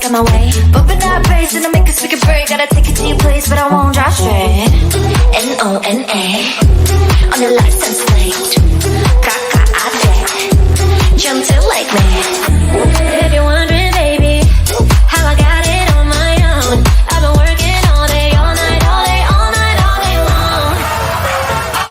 got my way. Bumping that bass and I make us make a break. Gotta take it to your place, but I won't drive straight. N-O-N-A on your license plate. Kaka-ate, jump to like me.